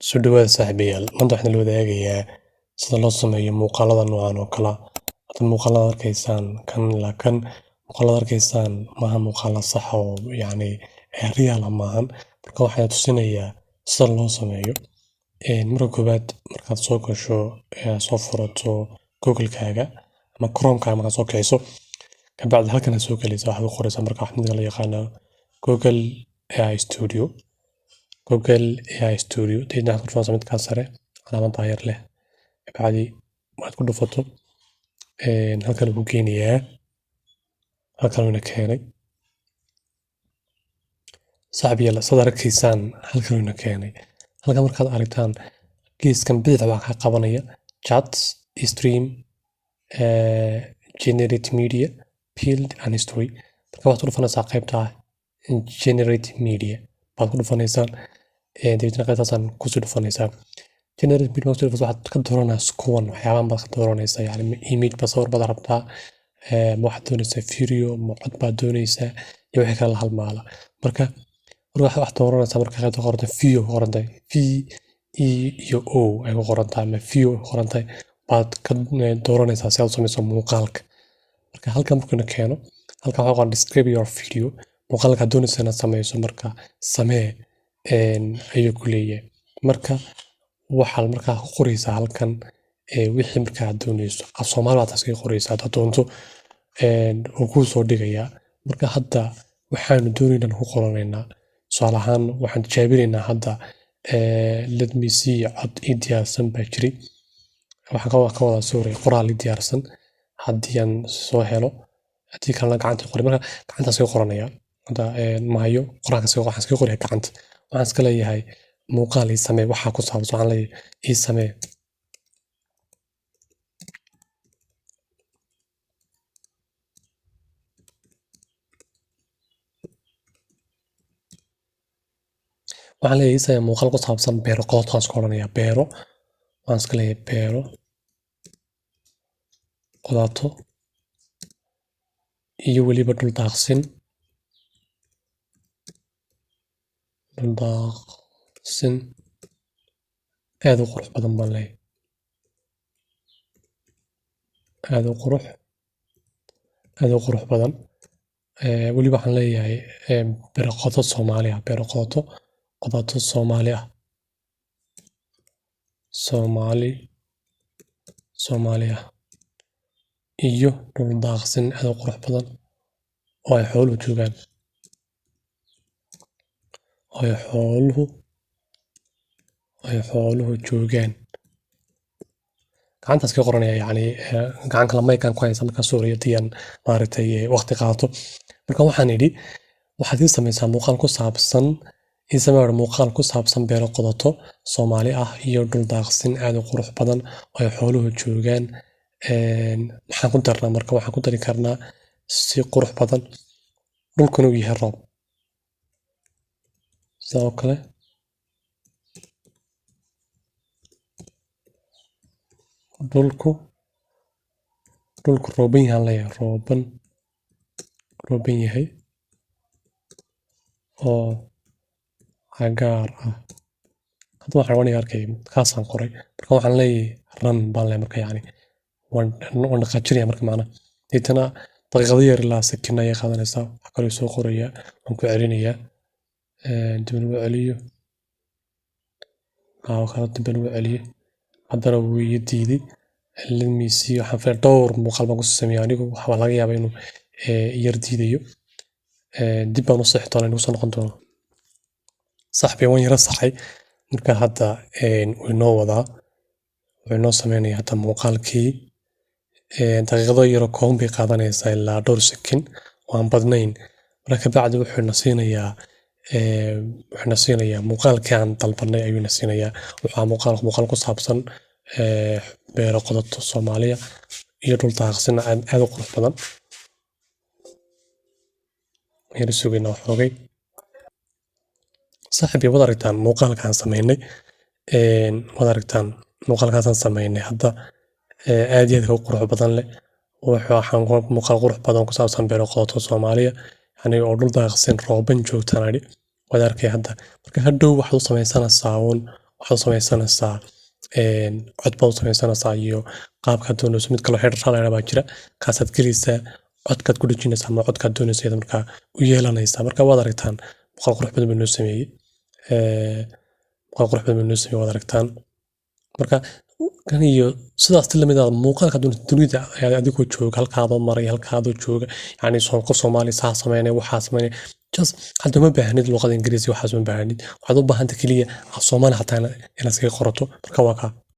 Soo dhawaada saaxiibayaal. Maanta waxaan la wadaagayaa sida loo sameeyo muuqaalada noocan oo kala ah. Hadda muuqaalada arkaysaan kan ilaa kan muuqaalada arkaysaan maaha muuqaala sax ah oo real ah maahan. Marka waxaan tusinayaa sida loo sameeyo. Marka koowaad markaad soo gasho soo furato Google-kaaga ama Chrome-kaaga markaad soo kiciso kabacdi halkan aad soo galaysaa waxaad ku qoraysaa marka wax la yaqaano Google AI Studio. Google AI Studio deedna waxaad ku dhufanaysaa midka sare calaamadda yar leh kabacdi waxaad ku dhufato halkan uu geynayaa halkan uu keenay saaxiibayaal sad arkaysaan halkan uu keenay halkan markaad aragtaan geeskan bidix waxaa ka qabanaya chat stream generate media build and history marka waxaad ku dhufanaysaa qaybta generate media baad ku dhufanaysaa deedna qaybtaasaan kusoo dhufanaysaa generate media waxaad ka dooranaysaa kuwan waxyaabahan baad ka dooranaysaa image baad sawir baad rabtaa waxaad doonaysaa video ma cod baad doonaysaa iyo wixii kale la halmaala marka waxaad dooranaysaa marka qaybta qoranta video qorantay v e iyo o ay ku qorantahay ama video qorantay baad ka dooranaysaa si aad u samayso muuqaalka marka halkan markuu keeno halkan waxaa qoran describe your video muuqaalka doonaysa inaad samayso marka samee ayuu ku leeyahay marka waxaad markaa ku qoraysaa halkan wixii markaa aad doonayso af Soomaali baad iskaga qoraysaa haddaad doonto wuu kuu soo dhigayaa marka hadda waxaanu doonaynaa ku qoranaynaa tusaale ahaan waxaan tijaabinaynaa hadda let me see cod ii diyaarsan baa jiray waxaan ka wadaa sorry qoraal ii diyaarsan haddii aan soo helo haddii kalena gacanta qoray marka gacantaas iska qoranaya hadda maayo qoraalka waxaan iska qorayaa gacanta waxaan iska leeyahay muuqaal ii samee waxaa ku saabsan waxaan leeyahay ii samee waxaan leeyahay ii samee muuqaal ku saabsan beero qodob waan iska oranayaa beero waxaan iska leeyahay beero qodato iyo weliba dhul daaqsin aad u qurux badan baan leeyahay aad u qurux badan weliba waxaan leeyahay beero qodoto Soomaali ah iyo dhul daaqsin aad u qurux badan oo ay xooluhu joogaan gacantaas ka qoranaya gacan kala maykan ku haysa markaa suuraya diyaan maaragtay waqti qaato marka waxaan idhi waxaad ii samaysaa muuqaal ku saabsan ii samee muuqaal ku saabsan beero qodato Soomaali ah iyo dhul daaqsin aad u qurux badan oo ay xooluhu joogaan maxaan ku darnaa marka waxaan ku dari karnaa si qurux badan dhulkuna uu yahay roob sidoo kale dhulku rooban yahay leeyahay rooban yahay oo cagaar ah hadda waxaan rabaa arkay kaasaan qoray marka waxaan leeyahay ran baan leeyahay marka waan dhaqaajinaya marka macna deetana daqiiqado yar ilaa sakin ayay qaadanaysaa wax kale soo qoraya waan ku celinayaa dib ugu celiyo kala dib ugu celiyo haddana wuu ii diiday let me see waxaan filayaa dhowr muuqaal baan ku sameeyay anigu waxaa laga yaabaa inuu yar diidayo dib baan u sixi doonaa inuu soo noqon doono saxbi waan yara saxay marka hadda wuu inoo wadaa wuxuu inoo sameynaya hadda muuqaalkii daqiiqado yaro kooban bay qaadanaysaa ilaa dhowr sakin waan badnayn marka kabacdi wuxuu na siinayaa muuqaalkii aan dalbanay ayuu na siinayaa waxaa muuqaal ku saabsan beero qodato Soomaaliya iyo dhul daaqsin aad u qurux badan yar sugayna waxoogay saaxiib wada aragtaan muuqaalkaan samaynay hadda aad iyo aad u qurux badan leh waxaan muuqaal qurux badan ku saabsan beero qodato Soomaaliya oo dhul daaqsin rooban joogtaan waad arkay hadda marka hadhow waxaad u samaysanaysaa waxaad samaysanaysaa cod baad u samaysanaysaa iyo qaabkaad doonayso mid kaloo header la baa jira kaasaad gelaysaa codkaad ku dhejinaysaa ama codkaad doonaysa ayaad markaa u yeelanaysaa marka waad aragtaan muuqaal qurux badan buu noo sameeyey muuqaal qurux badan buu noo sameeyey waad aragtaan marka kan iyo sidaas lamid ah muuqaalka dunida ayaa adigoo jooga halkaadoo maray halkaadoo jooga yani qof Soomaali saa sameynaya waxaa sameynaya just hadda ma baahnid luqada Ingiriisi waxaas ma baahnid waxaad u baahantay kaliya af Soomaali xataa inaad iskaga qorato marka waa kaa